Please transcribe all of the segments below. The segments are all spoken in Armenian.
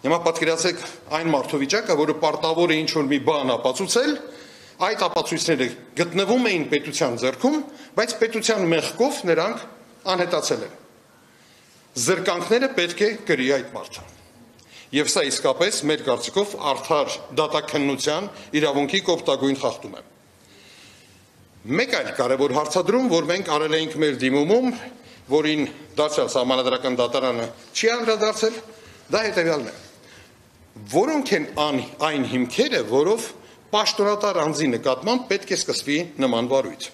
Հիմա պատկերացրեք այն մարդու վիճակը, որը պարտավոր է ինչ-որ մի բան ապացուցել, այդ ապացույցները գտնվում էին պետության ձեռքում, բայց պետության մեղքով նրանք անհետացել են։ Զրկանքները պետք է կրի այդ մարդը։ Եվ սա իսկապես մեր կարծիքով արդար դատաքննության իրավունքի կոպտագույն խախտում է։ Մեկ այլ կարևոր հարցադրում, որ մենք արել էինք մեր դիմումում, որին դարձյալ Սահմանադրական դատարանը չի անդրադարձել, դա հետևյալն է. որոնք են այն հիմքերը, որով պաշտոնատար անձի նկատմամբ պետք է սկսվի նման վարույթ։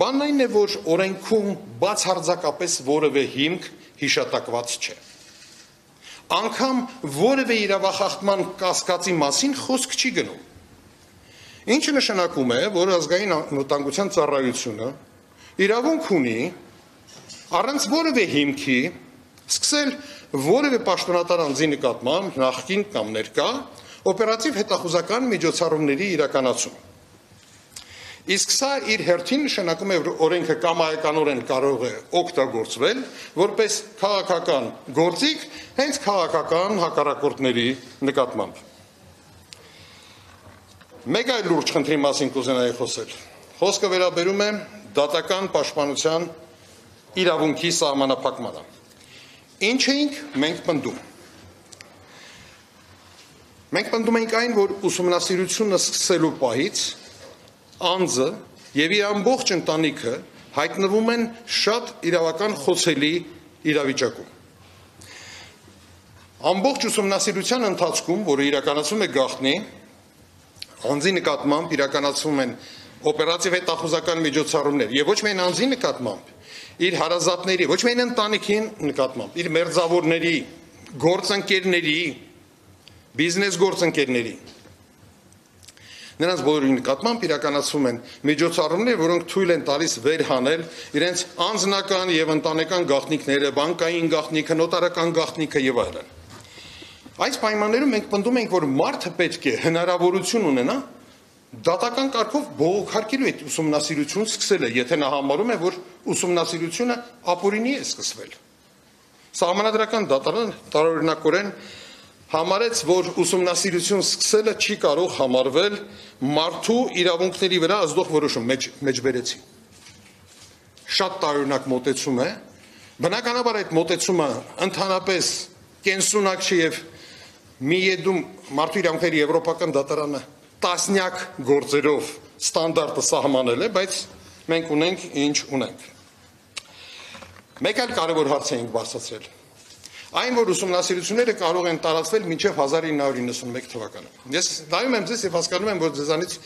Բանն այն է, որ օրենքում բացարձակապես որևէ հիմք հիշատակված չէ։ Անգամ որևէ իրավախախտման կասկածի մասին խոսք չի գնում։ Ինչը նշանակում է, որ ազգային անվտանգության ծառայությունը իրավունք ունի առանց որևէ հիմքի սկսել որևէ պաշտոնատար անձի նկատմամբ նախկին կամ ներկա օպերատիվ հետախուզական միջոցառումների իրականացում։ Իսկ սա իր հերթին նշանակում է, որ օրենքը կամայականորեն կարող է օգտագործվել որպես քաղաքական գործիք հենց քաղաքական հակառակորդների նկատմամբ։ Մեկ այլ լուրջ խնդրի մասին կուզենայի խոսել։ Խոսքը վերաբերում է դատական պաշտպանության իրավունքի սահմանափակմանը։ Ինչ էինք մենք պնդում։ Մենք պնդում ենք այն, որ ուսումնասիրությունը սկսելու պահից անձը եւ իր ամբողջ ընտանիքը հայտնվում են շատ իրավական խոցելի իրավիճակում։ Ամբողջ ուսումնասիրության ընթացքում, որը իրականացում է գաղտնի, անձի նկատմամբ իրականացվում են օպերատիվ հետախուզական միջոցառումներ եւ ոչ միայն անձի նկատմամբ, իր հարազատների, ոչ միայն ընտանիքի նկատմամբ, իր մերձավորների, գործընկերների, բիզնես գործընկերների։ Նրանց բոլորի նկատմամբ իրականացվում են միջոցառումներ, որոնք թույլ են տալիս վերհանել իրենց անձնական եւ ընտանեկան գաղտնիքները, բանկային գաղտնիքը, նոտարական գաղտնիքը եւ այլն։ Այս պայմաններում մենք պնդում ենք, որ մարդը պետք է հնարավորություն ունենա դատական կարգով բողոքարկելու այդ ուսումնասիրություն սկսելը, եթե նա համարում է, որ ուսումնասիրությունը ապօրինի է սկսվել։ Սահմանադրական դատարանը տարօրինակորեն համարեց, որ ուսումնասիրություն սկսելը չի կարող համարվել մարդու իրավունքների վրա ազդող որոշում, մեջբերեցի։ Շատ տարօրինակ մոտեցում է, բնականաբար այդ մոտեցումը ընդհանրապես կենսունակ չի եւ միեդում մարդու իրավունքների եվրոպական դատարանը տասնյակ գործերով ստանդարտը սահմանել է, բայց մենք ունենք ինչ ունենք։ Մեկ այլ կարևոր հարց ենք բարձրացրել։ Այն, որ ուսումնասիրությունները կարող են տարածվել մինչև 1991 թվականը։ Ես նայում եմ ձեզ եւ հասկանում եմ, որ ձեզանից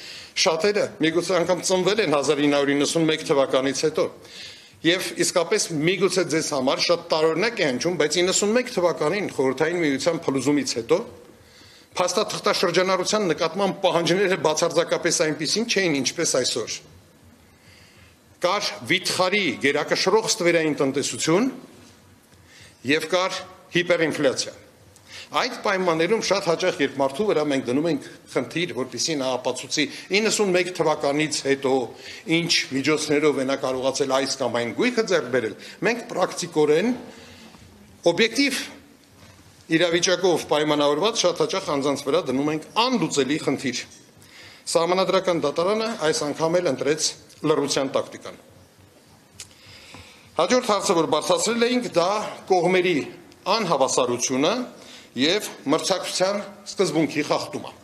շատերը միգուցե անգամ ծնվել են 1991 թվականից հետո։ Եվ իսկապես միգուցե ձեզ համար շատ տարօրինակ է հնչում, բայց 91 թվականին խորհրդային միության փլուզումից հետո փաստաթղթաշրջանառության նկատմամբ պահանջները բացարձակապես այնպիսին չէին, ինչպես այսօր։ Կար վիթխարի գերակշռող ստվերային տնտեսություն եւ կար հիպերինֆլյացիա։ Այդ պայմաններում շատ հաճախ երբ մարդու վրա մենք դնում ենք խնդիր, որպեսզի նա ապացուցի 91 թվականից հետո ինչ միջոցներով է նա կարողացել այս կամ այն գույքը ձեռք բերել, մենք պրակտիկորեն օբյեկտիվ իրավիճակով պայմանավորված շատ հաճախ անձանց վրա դնում ենք անլուծելի խնդիր։ Սահմանադրական դատարանը այս անգամ էլ ընտրեց լռության տակտիկան։ Հաջորդ հարցը, որ բարձրացրել էինք, դա կողմերի անհավասարությունը եւ մրցակցության սկզբունքի խախտումը։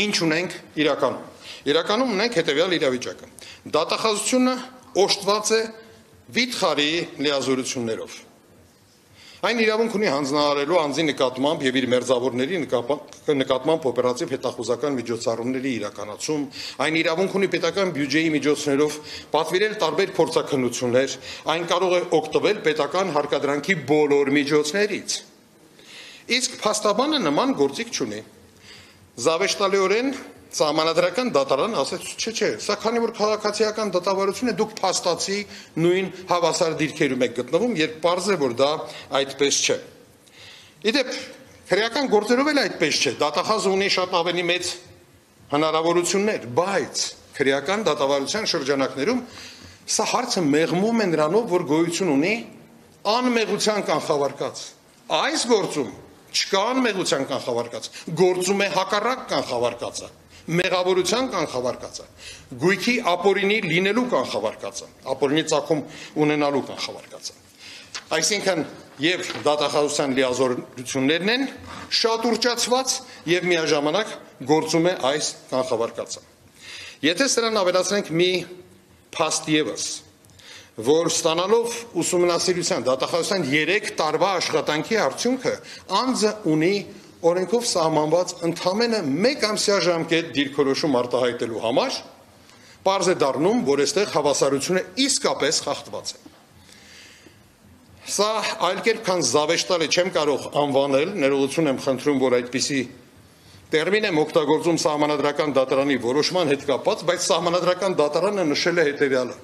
Ինչ ունենք իրականում։ Իրականում ունենք հետեւյալ իրավիճակը։ Դատախազությունը օժտված է վիթխարի լիազորություններով։ Այն իրավունք ունի հանձնարարելու անձի նկատմամբ եւ իր մերձավորների նկատմամբ օպերատիվ հետախուզական միջոցառումների իրականացում, այն իրավունք ունի պետական բյուջեի միջոցներով պատվիրել տարբեր փորձաքննություններ, այն կարող է օգտվել պետական հարկադրանքի բոլոր միջոցներից։ Իսկ փաստաբանը նման գործիք չունի։ Զավեշտալիորեն Սահմանադրական դատարանը ասաց, չէ, սա քանի որ քաղաքացիական դատավարություն է, դուք փաստացի նույն հավասար դիրքերում եք գտնվում, երբ պարզ է, որ դա այդպես չէ։ Իդեպ, քրեական գործերով էլ այդպես չէ, դատախազը ունի շատ ավելի մեծ հնարավորություններ, բայց քրեական դատավարության շրջանակներում սա հարցը մեղմում է նրանով, որ գոյություն ունի անմեղության կանխավարկած, Այս գործում չկա անմեղության կանխավարկած, գործում է հակառակ կանխավարկածը, մեղավորության կանխավարկածը, գույքի ապօրինի լինելու կանխավարկածը, ապօրինի ծագում ունենալու կանխավարկածը։ Այսինքն եւ դատախազության լիազորություններն են շատ ուռճացված եւ միաժամանակ գործում է այս կանխավարկածը։ Եթե սրան ավելացնենք մի փաստ եւս, որ ստանալով ուսումնասիրության դատախազության 3 տարվա աշխատանքի արդյունքը անձը ունի օրենքով սահմանված ընդամենը 1 ամսյա ժամկետ դիրքորոշում արտահայտելու համար, պարզ է դառնում, որ այստեղ հավասարությունը իսկապես խախտված է։ Սա այլ կերպ քան զավեշտալ է չեմ կարող անվանել, ներողություն եմ խնդրում, որ այդպիսի տերմին եմ օգտագործում սահմանադրական դատարանի որոշման հետ կապված, բայց սահմանադրական դատարանը նշել է հետևյալը,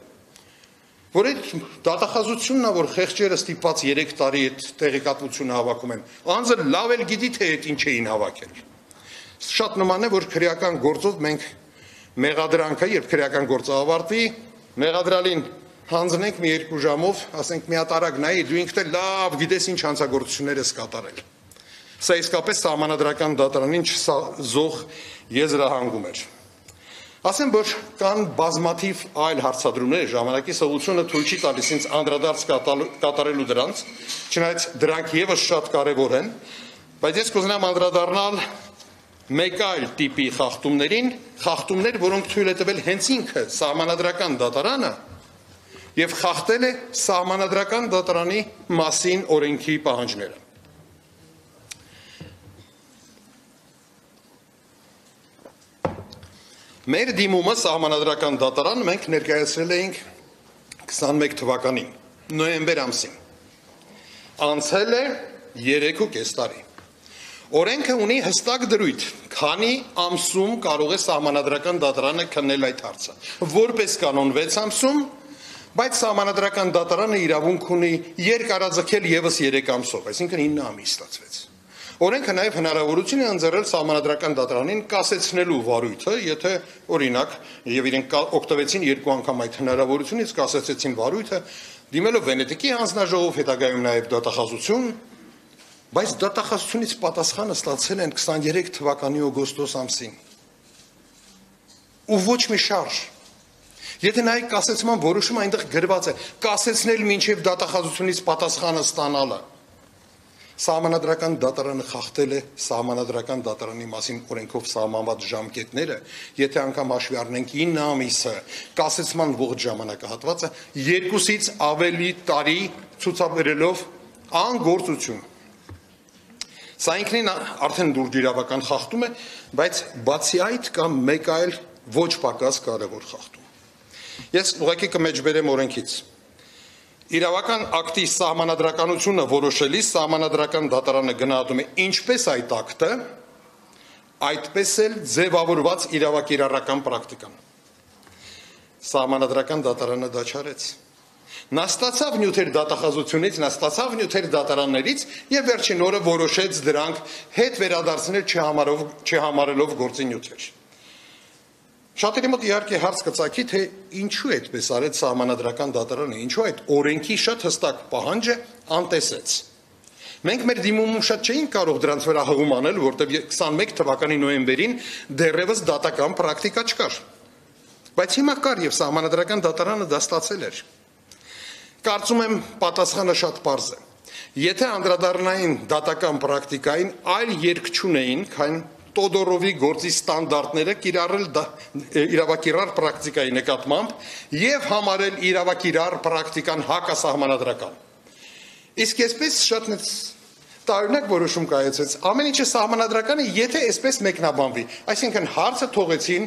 որ այդ դատախազությունն է, որ խեղճերը ստիպված 3 տարի այդ տեղեկատվությունը հավաքում են, անձը լավ էլ գիտի, թե այդ ինչ էին հավաքել։ Շատ նման է, որ քրեական գործով մենք մեղադրանքը, երբ քրեական գործը ավարտվի, մեղադրալին հանձնենք մի 2 ժամով, ասենք մի հատ արագ նայի, դու ինքդ էլ լավ գիտես ինչ հանցագործություններ ես կատարել։ Սա իսկապես սահմանադրական դատարանին չզող եզրահանգում էր։ Ասեմ, որ կան բազմաթիվ այլ հարցադրումներ, ժամանակի սովորությունը թույլ չի տալիս ինձ անդրադարձ կատարելու դրանց, չնայած դրանք եւս շատ կարեւոր են, բայց ես կուզենամ անդրադառնալ մեկ այլ տիպի խախտումներին, խախտումներ, որոնք թույլ է տվել հենց ինքը սահմանադրական դատարանը եւ խախտել է սահմանադրական դատարանի մասին օրենքի պահանջները։ Մեր դիմումը սահմանադրական դատարան մենք ներկայացրել էինք 21 թվականին, նոյեմբեր ամսին։ Անցել է 3.5 տարի։ Օրենքը ունի հստակ դրույթ, քանի ամսում կարող է սահմանադրական դատարանը քննել այդ հարցը։ Որպես կանոն 6 ամսում, բայց սահմանադրական դատարանը իրավունք ունի երկարաձգել եւս 3 ամսով, այսինքն 9 ամիս ստացվեց։ Օրենքը նաև հնարավորություն է ընձեռել սահմանադրական դատարանին կասեցնելու վարույթը, եթե օրինակ եւ իրենք օգտվեցին 2 անգամ այդ հնարավորությունից, կասեցեցին վարույթը, դիմելով Վենետիկի հանձնաժողով, հետագայում նաև դատախազություն, բայց դատախազությունից պատասխանը ստացել են 23 թվականի օգոստոս ամսին։ Ու ոչ մի շարժ։ Եթե նայեք կասեցման որոշումը այնտեղ գրված է, կասեցնել մինչև դատախազությունից պատասխանը ստանալը։ Սահմանադրական դատարանը խախտել է սահմանադրական դատարանի մասին օրենքով սահմանված ժամկետները, եթե անգամ հաշվի առնենք 9 ամիսը, կասեցման ողջ ժամանակահատվածը 2-ից ավելի տարի ցուցաբերելով անգործություն։ Սա ինքնին արդեն լուրջ իրավական խախտում է, բայց բացի այդ կա մեկ այլ ոչ պակաս կարևոր խախտում։ Ես ուղղակի կմեջբերեմ օրենքից։ Իրավական ակտի սահմանադրականությունը որոշելիս սահմանադրական դատարանը գնահատում է ինչպես այդ ակտը, այդպես էլ ձևավորված իրավակիրառական պրակտիկան։ Սահմանադրական դատարանը դա չարեց։ Նա ստացավ նյութեր դատախազությունից, նա ստացավ նյութեր դատարաններից եւ վերջին օրը որոշեց դրանք հետ վերադարձնել չհամարելով գործի նյութեր։ Շատերի մոտ իհարկե հարց կծագի, թե ինչու այդպես արեց սահմանադրական դատարանը, ինչու այդ օրենքի շատ հստակ պահանջը անտեսեց։ Մենք մեր դիմումում շատ չէինք կարող դրանց վրա հղում անել, որտեղ 21 թվականի նոյեմբերին դեռևս դատական պրակտիկա չկար։ Բայց հիմա կար եւ սահմանադրական դատարանը դա ստացել էր։ Կարծում եմ պատասխանը շատ պարզ է։ Եթե անդրադառնային դատական պրակտիկային, այլ երկ չունեին, քան Տոդորովի գործի ստանդարտները կիրառել իրավակիրառ պրակտիկայի նկատմամբ եւ համարել իրավակիրառ պրակտիկան հակասահմանադրական։ Իսկ այսպես շատ տարօրինակ որոշում կայացեց, ամեն ինչը սահմանադրական է, եթե այսպես մեկնաբանվի, այսինքն հարցը թողեցին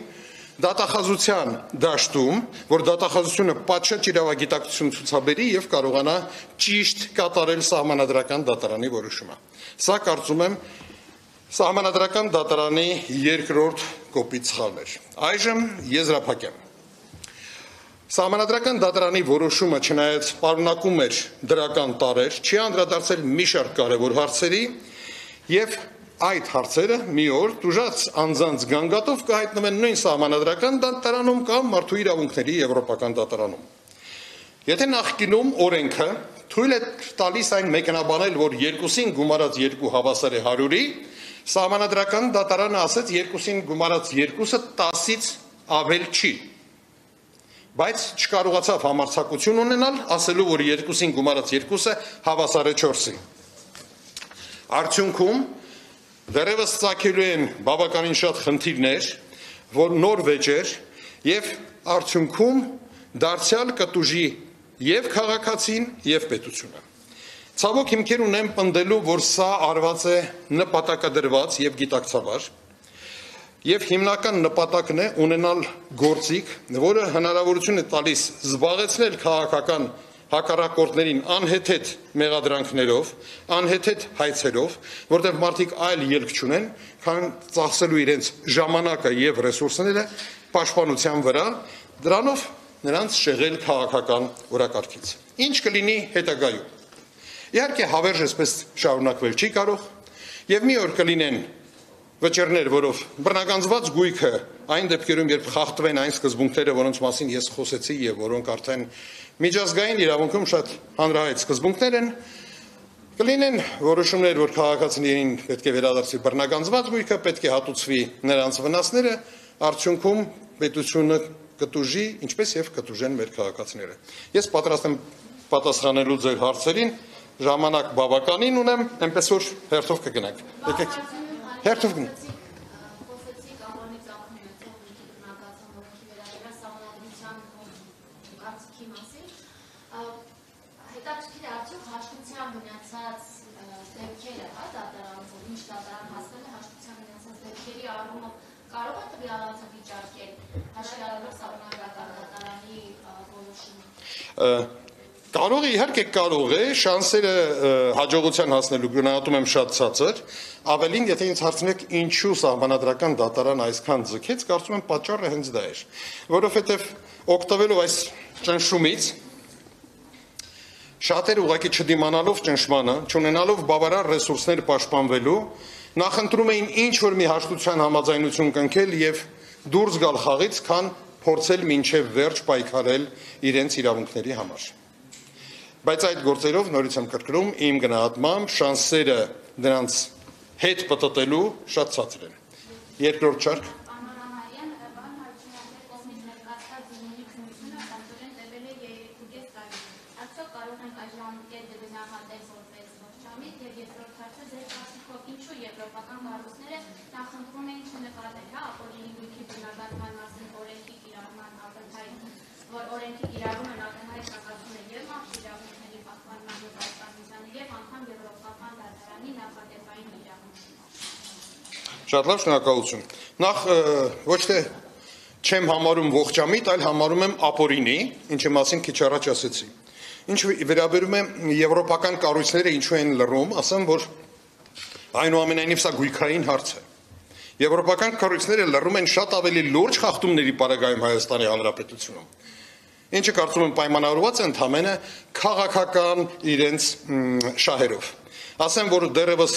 դատախազության դաշտում, որ դատախազությունը պատշաճ իրավագիտակցություն ցուցաբերի եւ կարողանա ճիշտ կատարել սահմանադրական դատարանի որոշումը։ Սա կարծում եմ Սահմանադրական դատարանի երկրորդ կոպիտ սխալն էր։ Այժմ եզրափակեմ։ Սահմանադրական դատարանի որոշումը չնայած պարունակում էր դրական տարրեր, չի անդրադարձել մի շարք կարևոր հարցերի եւ այդ հարցերը մի օր տուժած անձանց գանգատով կհայտնվեն նույն սահմանադրական դատարանում կամ մարդու իրավունքների եվրոպական դատարանում։ Եթե նախկինում օրենքը թույլ է տալիս այն մեկնաբանել, որ 2-ին գումարած 2 հավասար է 100-ի, Սահմանադրական դատարանը ասեց 2-ին գումարած 2-ը 10-ից ավել չի, բայց չկարողացավ համարձակություն ունենալ, ասելու, որ 2-ին գումարած 2-ը հավասար է 4-ի։ Արդյունքում դեռևս ծագելու են բավականին շատ խնդիրներ, որ նոր վեճեր եւ արդյունքում դարձյալ կտուժի եւ քաղաքացին եւ պետությունը։ Ցավոք հիմքեր ունեմ պնդելու, որ սա արված է նպատակադրված եւ գիտակցաբար եւ հիմնական նպատակն է ունենալ գործիք, որը հնարավորություն է տալիս զբաղեցնել քաղաքական հակառակորդներին անհեթեթ մեղադրանքներով, անհեթեթ հայցերով, որտեղ մարդիկ այլ ելք չունեն, քան ծախսելու իրենց ժամանակը եւ ռեսուրսները պաշտպանության վրա, դրանով նրանց շեղել քաղաքական օրակարգից։ Ինչ կլինի հետագայում։ Իհարկե հավերժ այսպես շարունակվել չի կարող եւ մի օր կլինեն վճռներ, որով բռնագանձված գույքը այն դեպքերում, երբ խախտվեն այն սկզբունքները, որոնց մասին ես խոսեցի եւ որոնք արդեն միջազգային իրավունքում շատ հանրահայտ սկզբունքներ են, կլինեն որոշումներ, որ քաղաքացիներին պետք է վերադարձվի բռնագանձված գույքը, պետք է հատուցվի նրանց վնասները, արդյունքում պետությունը կտուժի, ինչպես եւ կտուժեն մեր քաղաքացիները։ Ես պատրաստ եմ պատասխանելու ձեր հարցերին, ժամանակ բավականին ունեմ, այնպես որ հերթով կգնանք։ Եկեք։ Հերթով գնանք։ Հետաքրքիր է արդյոք հաշտության մնացած դեպքերը, դատարանով, ինչ դատարան հասնել է հաշտության մնացած դեպքերի առումով կարող է տվյալ անձավիճակել հաշվի առնելով Սահմանադրական դատարանի որոշումը։ Կարող է, իհարկե կարող է, շանսերը հաջողության հասնելու գնահատում եմ շատ ցածր, ավելին, եթե ինձ հարցնեք ինչու Սահմանադրական դատարանը այսքան ձգեց, կարծում եմ պատճառը հենց դա էր, որովհետև օգտվելով այս ճնշումից շատերը ուղղակի չդիմանալով ճնշմանը, չունենալով բավարար ռեսուրսներ պաշտպանվելու, նախընտրում էին ինչ-որ մի հաշտության համաձայնություն կնքել եւ դուրս գալ խաղից, քան փորձել մինչեւ վերջ պայքարել իրենց իրավունքների համար։ Բայց այդ գործերով նորից եմ կրկնում, իմ գնահատմամբ շանսերը դրանց հետ պտտելու շատ ցածր են։ Երկրորդ շարք։ Շատ լավ, շնորհակալություն։ Նախ ոչ թե չեմ համարում ողջամիտ, այլ համարում եմ ապօրինի, ինչի մասին քիչ առաջ ասեցի։ Ինչ վերաբերում է եվրոպական կառույցները ինչու են լռում, ասեմ, որ այնուամենայնիվ սա գույքային հարց է։ Եվրոպական կառույցները լռում են շատ ավելի լուրջ խախտումների պարագայում Հայաստանի Հանրապետությունում, ինչը կարծում եմ պայմանավորված է ընդհանրապես քաղաքական իրենց շահերով։ Ասեմ, որ դեռևս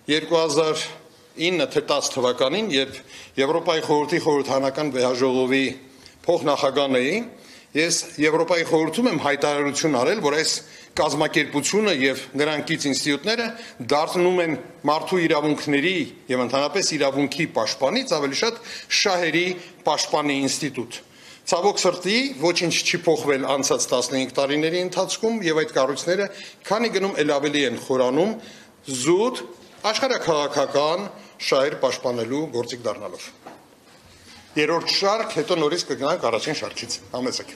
2009 թե 10 թվականին, երբ Եվրոպայի խորհրդի խորհրդանական վեհաժողովի փոխնախագահն էի, ես Եվրոպայի խորհրդում եմ հայտարարություն արել, որ այս կազմակերպությունը եւ նրանքից ինստիտուտները դառնում են մարդու իրավունքների եւ ընդհանրապես իրավունքի պաշտպանից ավելի շատ շահերի պաշտպանի ինստիտուտ։ Ցավոք սրտի ոչինչ չի փոխվել անցած 15 տարիների ընթացքում եւ այդ կառույցները քանի գնում ել ավելի են խորանում զուտ աշխարհաքաղաքական շահեր պաշտպանելու գործիք դառնալով։ Երրորդ շարք, հետո նորից կգնանք առաջին շարքից։ Համեցեք։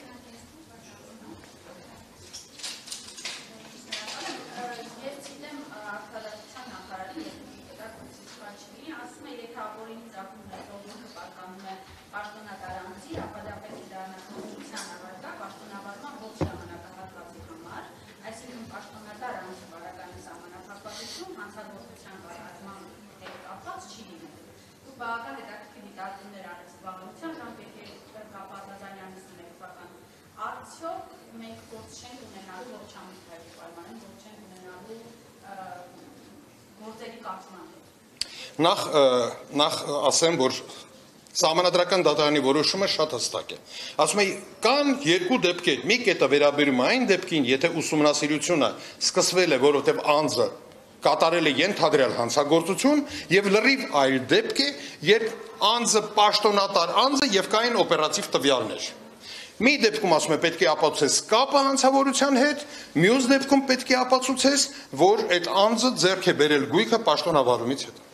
Նախ ասեմ, որ Սահմանադրական դատարանի որոշումը շատ հստակ է։ Ասում եմ, կան երկու դեպքեր։ Մի կետը վերաբերում է այն դեպքին, եթե ուսումնասիրությունը սկսվել է, որովհետև անձը կատարել է ենթադրյալ հանցագործություն, եւ լրիվ այլ դեպք է, երբ անձը պաշտոնատար անձ է եւ կային օպերատիվ տվյալներ։ Մի դեպքում ասում է պետք է ապացուցես կապը հանցավորության հետ, մյուս դեպքում պետք է ապացուցես, որ այդ անձը ձեռք է բերել գույքը պաշտոնավարումից հետո։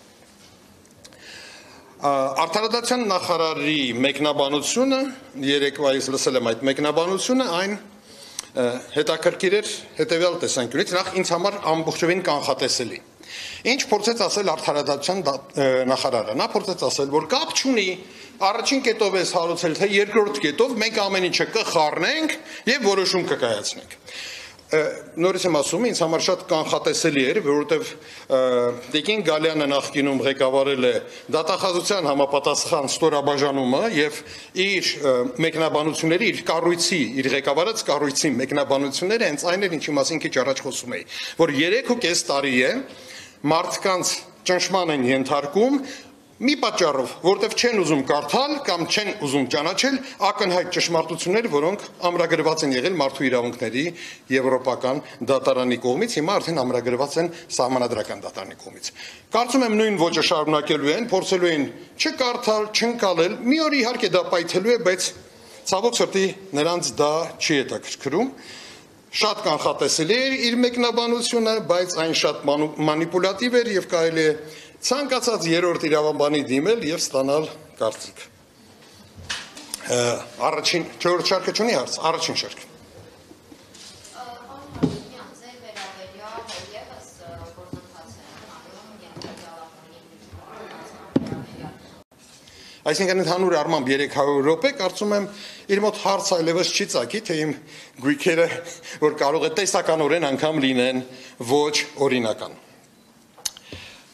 Արդարադատության նախարարի մեկնաբանությունը, երեկվայից լսել եմ այդ մեկնաբանությունը, այն հետաքրքիր էր հետևյալ տեսանկյունից, նախ ինձ համար ամբողջովին կանխատեսելի։ Ինչ փորձեց ասել արդարադատության նախարարը, նա փորձեց ասել, որ կապ չունի, առաջին կետով ես հարուցել, թե երկրորդ կետով մենք ամեն ինչը կխառնենք եւ որոշում կկայացնենք։ Նորից եմ ասում, ինձ համար շատ կանխատեսելի էր, որովհետև Տիկին Գալյանը նախկինում ղեկավարել է դատախազության համապատասխան ստորաբաժանումը եւ իր մեկնաբանությունների, իր կառույցի, իր ղեկավարած կառույցի մեկնաբանությունները հենց այն էր, ինչի մասին քիչ առաջ խոսում էի, որ 3.5 տարի է մարդկանց ճնշման են ենթարկում մի պատճառով, որտեղ չեն ուզում կարդալ կամ չեն ուզում ճանաչել ակնհայտ ճշմարտություններ, որոնք ամրագրված են եղել մարդու իրավունքների եվրոպական դատարանի կողմից, հիմա արդեն ամրագրված են սահմանադրական դատարանի կողմից։ Կարծում եմ նույն ոճը շարունակելու են, փորձելու են չկարդալ, չընկալել, մի օր իհարկե դա պայթելու է, բայց ցավոք սրտի նրանց դա չի հետաքրքրում։ Շատ կանխատեսելի էր իր մեկնաբանությունը, բայց այն շատ մանիպուլատիվ էր եւ կարելի է ցանկացած երրորդ իրավաբանի դիմել եւ ստանալ կարծիք։ Առաջին չորրորդ շարքը չունի հարց, առաջին շարքը։ Այսինքն ընդհանուր առմամբ 300 րոպե, կարծում եմ իր մոտ հարց այլևս չի ծագի, թե իմ գույքերը, որ կարող է տեսականորեն անգամ լինեն ոչ օրինական։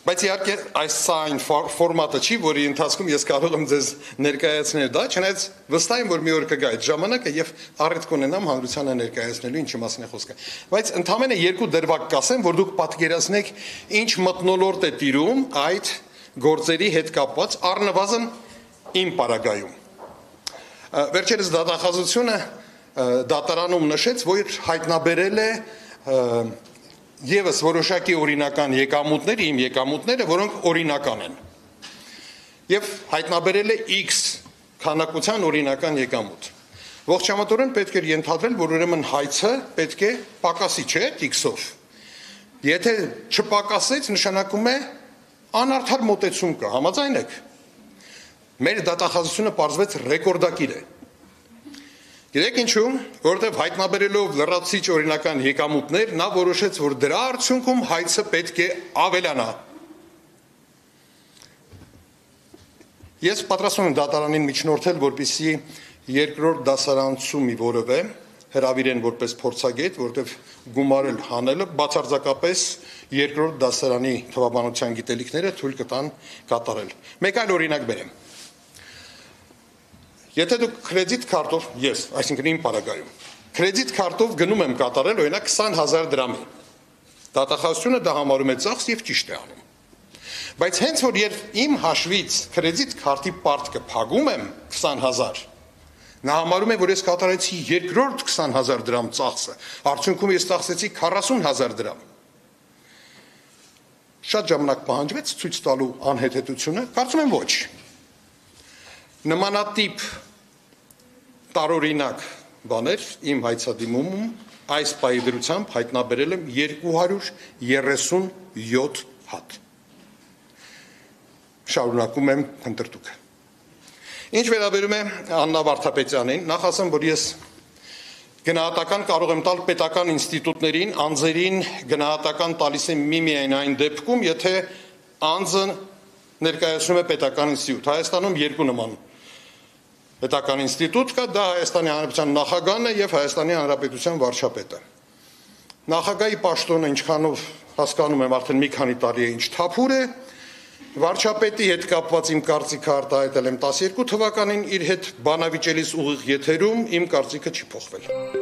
Բայց իհարկե այս այն ֆորմատը չի, որի ընթացքում ես կարող եմ ձեզ ներկայացնել դա, չնայած վստահ եմ, որ մի օր կգա այդ ժամանակը եւ առիթ կունենամ հանրությանը ներկայացնելու ինչի մասին է խոսքը։ Բայց ընդամենը երկու դրվագ կասեմ, որ դուք պատկերացնեք ինչ մթնոլորտ է տիրում այդ գործերի հետ կապված առնվազն իմ պարագայում։ Վերջերս դատախազությունը դատարանում նշեց, որ հայտնաբերել է եւս որոշակի օրինական եկամուտներ, իմ եկամուտները, որոնք օրինական են։ Եվ հայտնաբերել է X քանակության օրինական եկամուտ։ Ողջամտորեն պետք է ենթադրել, որ ուրեմն հայցը պետք է պակասի, չէ, X-ով։ Եթե չպակասեց, նշանակում է անարդար մոտեցում կա, համաձայն եք։ Մեր դատախազությունը պարզվեց ռեկորդակիր է։ Գիտեք ինչու, որովհետև հայտնաբերելով լրացիչ օրինական եկամուտներ, նա որոշեց, որ դրա արդյունքում հայցը պետք է ավելանա։ Ես պատրաստվում եմ դատարանին միջնորդել, որպեսզի երկրորդ դասարանցու մի որևէ հրավիրեն որպես փորձագետ, որովհետև գումարել հանելը բացարձակապես երկրորդ դասարանի թվաբանության գիտելիքները թույլ կտան կատարել։ Մեկ այլ օրինակ բերեմ։ Եթե դուք կրեդիտ քարտով, ես, այսինքն իմ պարագայում, կրեդիտ քարտով գնում եմ կատարել, օրինակ 20,000 դրամի, դատախազությունը դա համարում է ծախս եւ ճիշտ է անում։ Բայց հենց որ երբ իմ հաշվից կրեդիտ քարտի պարտքը փակում եմ 20,000, նա համարում է, որ ես կատարեցի երկրորդ 20,000 դրամ ծախսը, արդյունքում ես ծախսեցի 40,000 դրամ։ Շատ ժամանակ պահանջվեց ցույց տալու անհեթեթությունը, կարծում եմ ոչ։ Նմանատիպ տարօրինակ բաներ իմ հայցադիմումում այս պահի դրությամբ հայտնաբերել եմ 237 հատ։ Շարունակում եմ քննարկումը։ Ինչ վերաբերում է Աննա Վարդապետյանին, նախ ասեմ, որ ես գնահատական կարող եմ տալ պետական ինստիտուտներին, անձերին գնահատական տալիս եմ միայն այն դեպքում, եթե անձը ներկայացնում է պետական ինստիտուտ։ Հայաստանում երկու նման պետական ինստիտուտ կա, դա Հայաստանի Հանրապետության նախագահն է եւ Հայաստանի Հանրապետության վարչապետը։ Նախագահի պաշտոնը ինչքանով հասկանում եմ արդեն մի քանի տարի է ինչ թափուր է, վարչապետի հետ կապված իմ կարծիքը արտահայտել եմ 12 թվականին իր հետ բանավիճելիս ուղիղ եթերում, իմ կարծիքը չի փոխվել։